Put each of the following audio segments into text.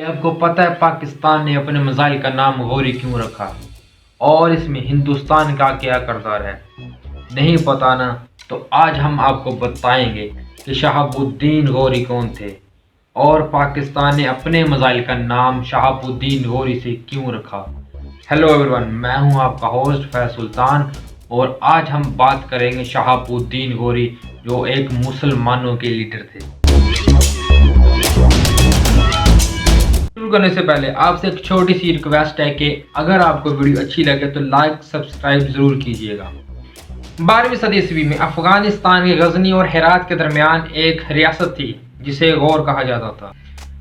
آپ کو پتہ ہے پاکستان نے اپنے میزائل کا نام غوری کیوں رکھا اور اس میں ہندوستان کا کیا کردار ہے؟ نہیں پتہ نا؟ تو آج ہم آپ کو بتائیں گے کہ شہاب الدین غوری کون تھے اور پاکستان نے اپنے میزائل کا نام شہاب الدین غوری سے کیوں رکھا۔ ہیلو ایوری ون، میں ہوں آپ کا ہوسٹ فیض سلطان اور آج ہم بات کریں گے شہاب الدین غوری جو ایک مسلمانوں کے لیڈر تھے۔ شروع کرنے سے پہلے آپ سے ایک چھوٹی سی ریکویسٹ ہے کہ اگر آپ کو ویڈیو اچھی لگے تو لائک سبسکرائب ضرور کیجیے گا۔ 12ویں صدی عیسوی میں افغانستان کے غزنی اور ہرات کے درمیان ایک ریاست تھی جسے غور کہا جاتا تھا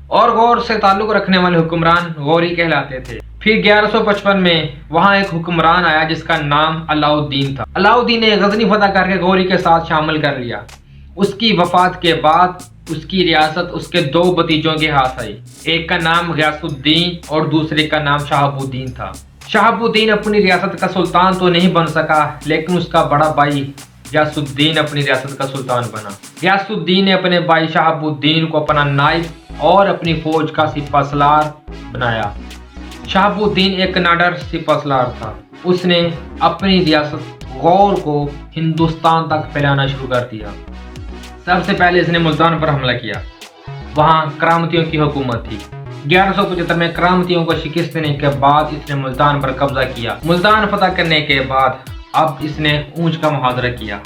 اور غور سے تعلق رکھنے والے حکمران غوری کہلاتے تھے۔ پھر 1155 میں وہاں ایک حکمران آیا جس کا نام علاء الدین تھا۔ علاء الدین نے غزنی فتح کر کے غوری کے ساتھ شامل کر لیا۔ اس کی وفات کے بعد اس کی ریاست اس کے دو بھتیجوں کے ہاتھ آئی، ایک کا نام غیاث الدین اور دوسرے کا نام شہاب الدین تھا۔ شہاب الدین اپنی ریاست کا سلطان تو نہیں بن سکا لیکن اس کا بڑا بھائی غیاث الدین اپنی ریاست کا سلطان بنا۔ غیاث الدین نے اپنے بھائی شہاب الدین کو اپنا نائب اور اپنی فوج کا سپہ سالار بنایا۔ شہاب الدین ایک ناڈر سپہ سالار تھا۔ اس نے اپنی ریاست غور کو ہندوستان تک پھیلانا شروع کر دیا۔ سب سے پہلے اس نے ملتان پر حملہ کیا، وہاں کرامتیوں کی حکومت تھی۔ 1175 میں کرامتیوں کو شکست دینے کے بعد اس نے ملتان پر قبضہ کیا۔ ملتان فتح کرنے کے بعد اب اس نے اونچ کا محاصرہ کیا۔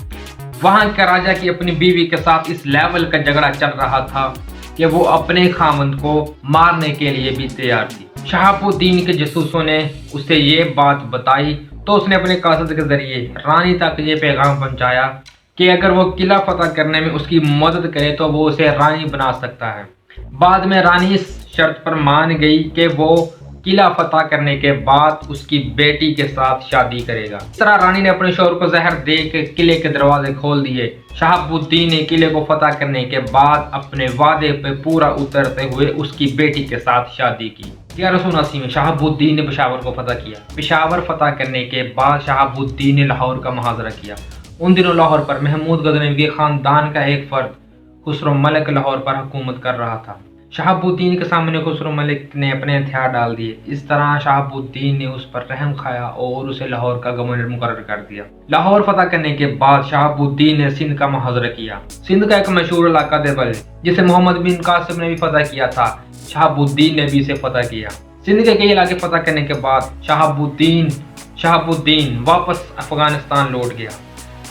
وہاں کے راجا کی اپنی بیوی کے ساتھ اس لیول کا جھگڑا چل رہا تھا کہ وہ اپنے خاوند کو مارنے کے لیے بھی تیار تھی۔ شہاب الدین کے جاسوسوں نے اسے یہ بات بتائی تو اس نے اپنے قاصد کے ذریعے رانی تک یہ پیغام پہنچایا کہ اگر وہ قلعہ فتح کرنے میں اس کی مدد کرے تو وہ اسے رانی بنا سکتا ہے۔ بعد میں رانی اس شرط پر مان گئی کہ وہ قلعہ فتح کرنے کے بعد اس کی بیٹی کے ساتھ شادی کرے گا۔ اس طرح رانی نے اپنے شوہر کو زہر دے کے قلعے کے دروازے کھول دیے۔ شہاب الدین نے قلعے کو فتح کرنے کے بعد اپنے وعدے پہ پورا اترتے ہوئے اس کی بیٹی کے ساتھ شادی کی۔ 1179 میں شہاب الدین نے پشاور کو فتح کیا۔ پشاور فتح کرنے کے بعد شہاب الدین نے لاہور کا محاصرہ کیا۔ ان دنوں لاہور پر محمود غزنوی خاندان کا ایک فرد خسرو ملک لاہور پر حکومت کر رہا تھا۔ شہاب الدین کے سامنے خسرو ملک نے اپنے ہتھیار ڈال دیے۔ اس طرح شہاب الدین نے اس پر رحم کھایا اور اسے لاہور کا گورنر مقرر کر دیا۔ لاہور فتح کرنے کے بعد شہاب الدین نے سندھ کا محاصرہ کیا۔ سندھ کا ایک مشہور علاقہ دیوبند جسے محمد بن قاسم نے بھی فتح کیا تھا، شہاب الدین نے بھی اسے فتح کیا۔ سندھ کے کئی علاقے فتح کرنے کے بعد شہاب الدین واپس افغانستان لوٹ گیا۔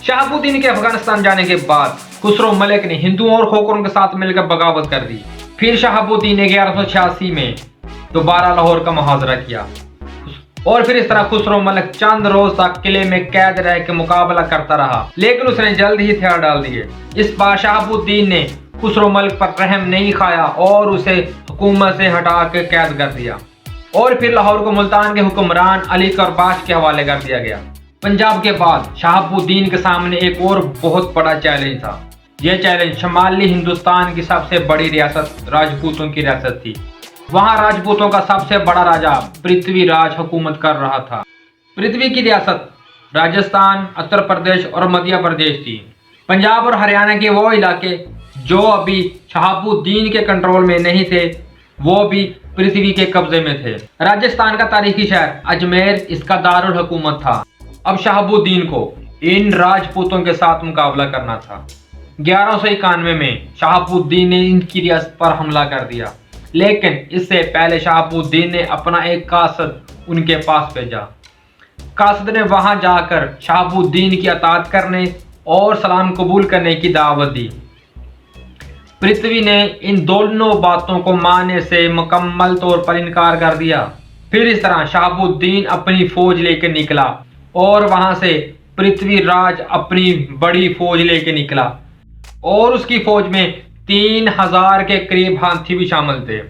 شہاب الدین کے افغانستان جانے کے بعد خسرو ملک نے ہندوؤں اور کھوکروں کے ساتھ مل کر بغاوت کر دی۔ پھر شہاب الدین نے 1186 میں دوبارہ لاہور کا محاصرہ کیا اور پھر اس طرح خسرو ملک چند روز تک قلعے میں قید رہ کے مقابلہ کرتا رہا لیکن اس نے جلد ہی ہتھیار ڈال دیے۔ اس بار شہاب الدین نے خسرو ملک پر رحم نہیں کھایا اور اسے حکومت سے ہٹا کے قید کر دیا اور پھر لاہور کو ملتان کے حکمران علی کرباش کے حوالے کر دیا گیا۔ پنجاب کے بعد شہاب الدین کے سامنے ایک اور بہت بڑا چیلنج تھا۔ یہ چیلنج شمالی ہندوستان کی سب سے بڑی ریاست راجپوتوں کی ریاست تھی۔ وہاں راجپوتوں کا سب سے بڑا راجا پرتھوی راج حکومت کر رہا تھا۔ پرتھوی کی ریاست راجستھان، اتر پردیش اور مدھیہ پردیش تھی۔ پنجاب اور ہریانہ کے وہ علاقے جو ابھی شہاب الدین کے کنٹرول میں نہیں تھے وہ بھی پرتھوی کے قبضے میں تھے۔ راجستھان کا تاریخی شہر اجمیر اس کا دارالحکومت تھا۔ اب شہاب الدین کو ان راجپوتوں کے ساتھ مقابلہ کرنا تھا۔ 1191 میں شہاب الدین نے ان کی ریاست پر حملہ کر دیا لیکن اس سے پہلے شہاب الدین نے اپنا ایک قاصد ان کے پاس بھیجا۔ قاصد نے وہاں جا کر شہاب الدین کی اطاعت کرنے اور سلام قبول کرنے کی دعوت دی۔ پرتھوی نے ان دونوں باتوں کو ماننے سے مکمل طور پر انکار کر دیا۔ پھر اس طرح شہاب الدین اپنی فوج لے کے نکلا اور وہاں سے پرتھوی راج اپنی بڑی فوج لے کے نکلا اور اس کی فوج میں 3000 کے قریب ہاتھی بھی شامل تھے۔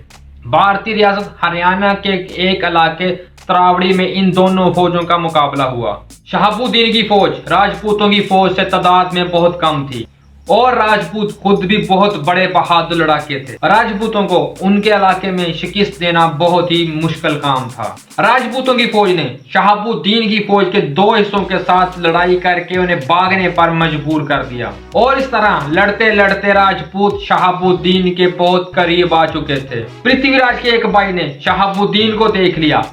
بھارتی ریاست ہریانہ کے ایک علاقے تراوڑی میں ان دونوں فوجوں کا مقابلہ ہوا۔ شہاب الدین کی فوج راجپوتوں کی فوج سے تعداد میں بہت کم تھی और राजपूत खुद भी बहुत बड़े बहादुर लड़ाके थे। राजपूतों को उनके इलाके में शिकस्त देना बहुत ही मुश्किल काम था। राजपूतों की फौज ने शहाबुद्दीन की फौज के 2 हिस्सों के साथ लड़ाई करके उन्हें भागने पर मजबूर कर दिया और इस तरह लड़ते लड़ते राजपूत शहाबुद्दीन के बहुत करीब आ चुके थे। पृथ्वीराज के एक भाई ने शहाबुद्दीन को देख लिया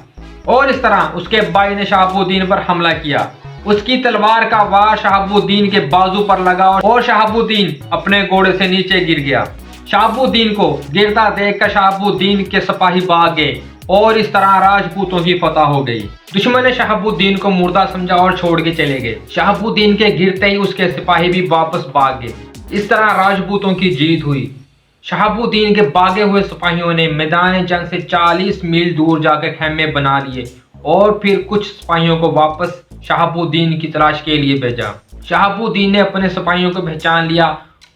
और इस तरह उसके भाई ने शहाबुद्दीन पर हमला किया। उसकी तलवार का वार शहाबुद्दीन के बाजू पर लगा और शहाबुद्दीन अपने घोड़े से नीचे गिर गया। शहाबुद्दीन को गिरता देखकर शहाबुद्दीन के सिपाही भाग गए और इस तरह राजपूतों की फतह हो गई। दुश्मन ने शहाबुद्दीन को मुर्दा समझा और छोड़ के चले गए। शहाबुद्दीन के गिरते ही उसके सिपाही भी वापस भाग गए। इस तरह राजपूतों की जीत हुई। शहाबुद्दीन के भागे हुए सिपाहियों ने मैदान जंग से 40 मील दूर जाकर खेमे बना लिए और फिर कुछ सिपाहियों को वापस शहाबुद्दीन की तलाश के लिए भेजा। शहाबुद्दीन ने अपने सिपाहियों को पहचान लिया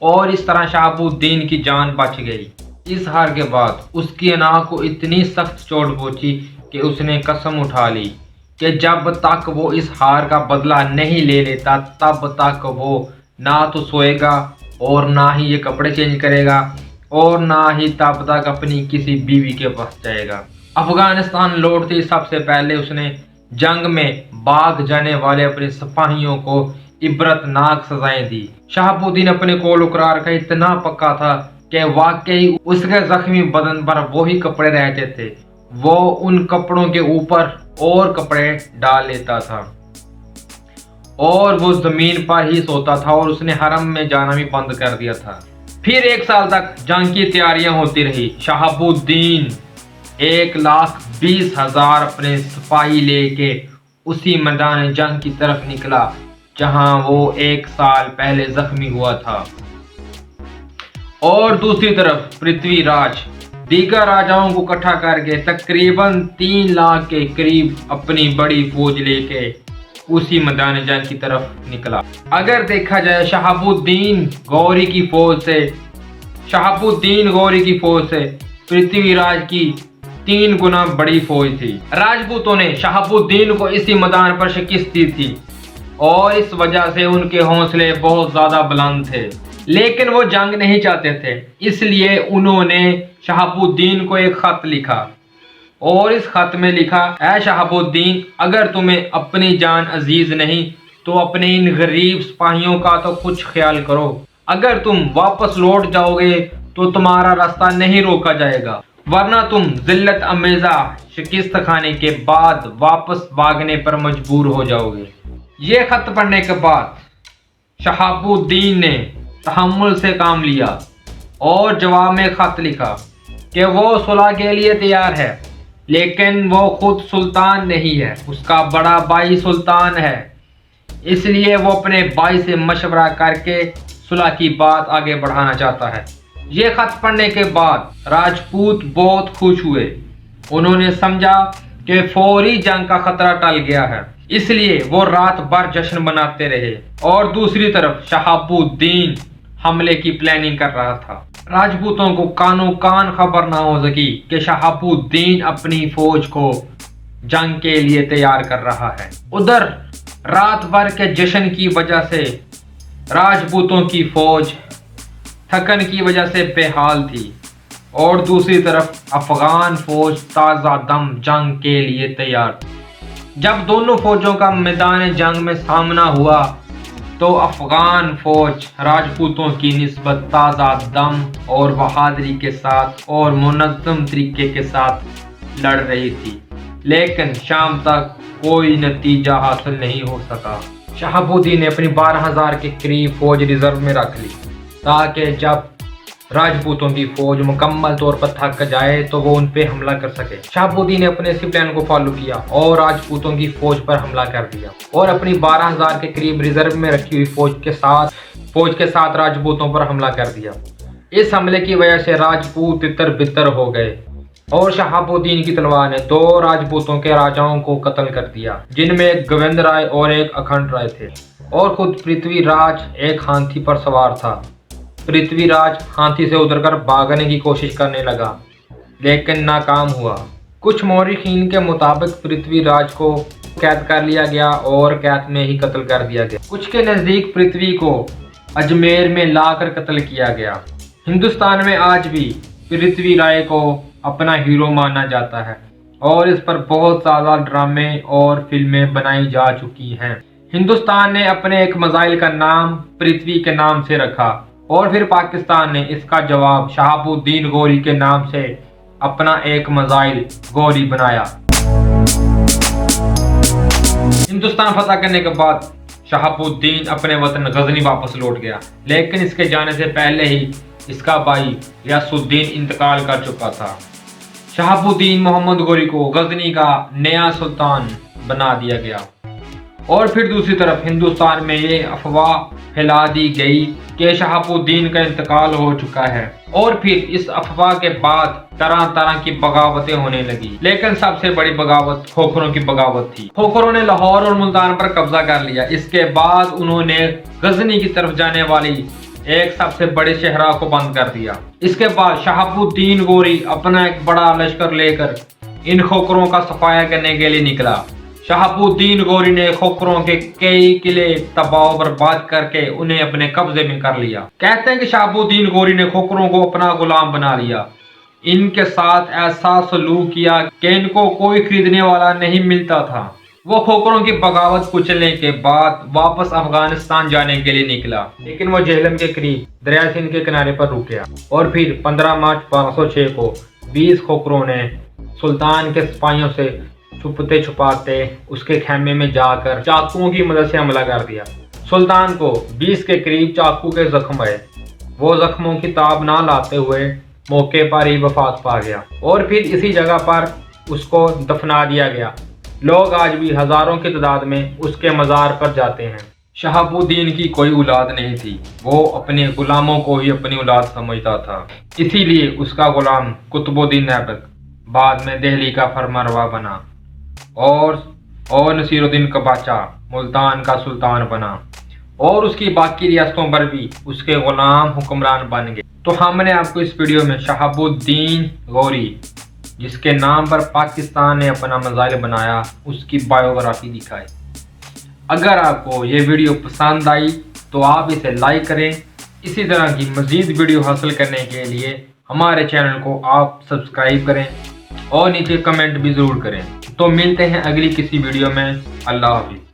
और इस तरह शहाबुद्दीन की जान बच गई। इस हार के बाद उसकी नाक को इतनी सख्त चोट पहुंची कि उसने कसम उठा ली कि जब तक वो इस हार का बदला नहीं ले लेता तब तक वो ना तो सोएगा और ना ही ये कपड़े चेंज करेगा और ना ही तब तक अपनी किसी बीवी के पास जाएगा। अफगानिस्तान लौटते सबसे पहले उसने जंग में भाग जाने वाले अपने सिपाहियों को इबरतनाक सजाएं दी। शहाबुद्दीन अपने कौल करार का इतना पक्का था कि वाकई उसके जख्मी बदन पर वही कपड़े रहते थे। वो उन कपड़ों के ऊपर और कपड़े डाल लेता था और वो जमीन पर ही सोता था और उसने हरम में जाना भी बंद कर दिया था। फिर 1 साल तक जंग की तैयारियां होती रही। शहाबुद्दीन 1,20,000 अपने सिपाही लेके उसी मैदान जंग की तरफ निकला जहां वो 1 साल पहले जख्मी हुआ था। और दूसरी तरफ पृथ्वीराज दीगर राजाओं को इकट्ठा करके तकरीबन 3 लाख के करीब अपनी बड़ी फौज लेके उसी मैदान जंग की तरफ निकला। अगर देखा जाए शहाबुद्दीन गौरी की फौज से पृथ्वीराज की 3 गुना बड़ी फौज थी। राजपूतों ने शहाबुद्दीन को इसी मैदान पर शिकस्त दी थी और इस वजह से उनके हौसले बहुत ज्यादा बुलंद थे, लेकिन वो जंग नहीं चाहते थे। इसलिए उन्होंने शहाबुद्दीन को एक खत लिखा और इस खत में लिखा, ऐ शहाबुद्दीन, अगर तुम्हें अपनी जान अजीज नहीं तो अपने इन गरीब सिपाहियों का तो कुछ ख्याल करो। अगर तुम वापस लौट जाओगे तो तुम्हारा रास्ता नहीं रोका जाएगा, वरना तुम जिल्लत अमेज़ा शिकस्त खाने के बाद वापस भागने पर मजबूर हो जाओगे। ये खत पढ़ने के बाद शहाबुद्दीन ने तहम्मुल से काम लिया और जवाब में खत लिखा कि वो सुलह के लिए तैयार है, लेकिन वो खुद सुल्तान नहीं है, उसका बड़ा भाई सुल्तान है। इसलिए वो अपने भाई से मशवरा करके सुलह की बात आगे बढ़ाना चाहता है। ये खत पढ़ने के बाद राजपूत बहुत खुश हुए। उन्होंने समझा कि फौरी जंग का खतरा टल गया है, इसलिए वो रात भर जश्न मनाते रहे। और दूसरी तरफ शहाबुद्दीन हमले की प्लानिंग कर रहा था। राजपूतों को कानो कान खबर ना हो सकी कि शहाबुद्दीन अपनी फौज को जंग के लिए तैयार कर रहा है। उधर रात भर के जश्न की वजह से राजपूतों की फौज थकन की वजह से बेहाल थी और दूसरी तरफ अफगान फौज ताज़ा दम जंग के लिए तैयार। जब दोनों फौजों का मैदान जंग में सामना हुआ तो अफगान फौज राजपूतों की निस्बत ताज़ा दम और बहादुरी के साथ और मुनज़्ज़म तरीके के साथ लड़ रही थी, लेकिन शाम तक कोई नतीजा हासिल नहीं हो सका। शहाबुद्दीन ने अपनी 12,000 के करीब फौज रिजर्व में रख ली ताकि जब राजपूतों की फौज मुकम्मल तौर पर थक जाए तो वो उन पे हमला कर सके। शहाबुद्दीन ने अपने इसी प्लान को फॉलो किया और राजपूतों की फौज पर हमला कर दिया और अपनी 12,000 के करीब रिजर्व में रखी हुई फौज के साथ राजपूतों पर हमला कर दिया। इस हमले की वजह से राजपूत तितर बितर हो गए और शहाबुद्दीन की तलवार ने 2 राजपूतों के राजाओं को कत्ल कर दिया, जिनमें एक गोविंद राय और एक अखंड राय थे, और खुद पृथ्वीराज एक हाथी पर सवार था। पृथ्वीराज हाथी से उतरकर भागने की कोशिश करने लगा, लेकिन नाकाम हुआ। कुछ मौरिखीन के मुताबिक पृथ्वीराज को कैद कर लिया गया और कैद में ही कत्ल कर दिया गया। कुछ के नज़दीक पृथ्वी को अजमेर में लाकर कत्ल किया गया। हिंदुस्तान में आज भी पृथ्वी राय को अपना हीरो माना जाता है और इस पर बहुत ज़्यादा ड्रामे और फिल्में बनाई जा चुकी हैं। हिंदुस्तान ने अपने एक मिसाइल का नाम पृथ्वी के नाम से रखा और फिर पाकिस्तान ने इसका जवाब शहाबुद्दीन गौरी के नाम से अपना एक मिसाइल गौरी बनाया। हिंदुस्तान फतह करने के बाद शहाबुद्दीन अपने वतन गजनी वापस लौट गया, लेकिन इसके जाने से पहले ही इसका भाई रियासुद्दीन इंतकाल कर चुका था। शहाबुद्दीन मोहम्मद गौरी को गजनी का नया सुल्तान बना दिया गया और फिर दूसरी तरफ हिंदुस्तान में ये अफवाह फैला दी गई कि शहाबुद्दीन का इंतकाल हो चुका है और फिर इस अफवाह के बाद तरह तरह की बगावतें होने लगी। लेकिन सबसे बड़ी बगावत खोखरों की बगावत थी। खोखरों ने लाहौर और मुल्तान पर कब्जा कर लिया। इसके बाद उन्होंने गजनी की तरफ जाने वाली एक सबसे बड़े शहरा को बंद कर दिया। इसके बाद शहाबुद्दीन गौरी अपना एक बड़ा लश्कर लेकर इन खोखरों का सफाया करने के लिए निकला। शहाबुद्दीन गौरी ने खोखरों के कई किले तबाह बर्बाद करके उन्हें अपने कब्जे में कर लिया। कहते हैं कि शहाबुद्दीन गौरी ने खोखरों को अपना गुलाम बना लिया। इनके साथ ऐसा सलूक किया कि इनको कोई खरीदने वाला नहीं मिलता था। वो खोखरों की बगावत कुचलने के बाद वापस अफगानिस्तान जाने के लिए निकला, लेकिन वो झेलम के करीब दरिया सिंध के किनारे पर रुक गया और फिर 15 मार्च 1206 को 20 खोखरों ने सुल्तान के सिपाहियों से छुपते छुपाते उसके खेमे में जाकर चाकुओं की मदद से हमला कर दिया। सुल्तान को 20 के करीब चाकू के जख्म आए। वो जख्मों की ताब ना लाते हुए मौके पर ही वफात पा गया और फिर इसी जगह पर उसको दफना दिया गया। लोग आज भी हजारों की तादाद में उसके मज़ार पर जाते हैं। शहाबुद्दीन की कोई औलाद नहीं थी। वो अपने गुलामों को ही अपनी औलाद समझता था, इसीलिए उसका गुलाम कुतुबुद्दीन ऐबक बाद में दिल्ली का फरमानरवा बना और नसीरुद्दीन का बादशाह मुल्तान का सुल्तान बना और उसकी बाकी रियासतों पर भी उसके गुलाम हुक्मरान बन गए। तो हमने आपको इस वीडियो में शहाबुद्दीन गौरी, जिसके नाम पर पाकिस्तान ने अपना मिसाइल बनाया, उसकी बायोग्राफी दिखाई। अगर आपको ये वीडियो पसंद आई तो आप इसे लाइक करें। इसी तरह की मज़ीद वीडियो हासिल करने के लिए हमारे चैनल को आप सब्सक्राइब करें और नीचे कमेंट भी ज़रूर करें। तो मिलते हैं अगली किसी वीडियो में। अल्लाह हाफिज़।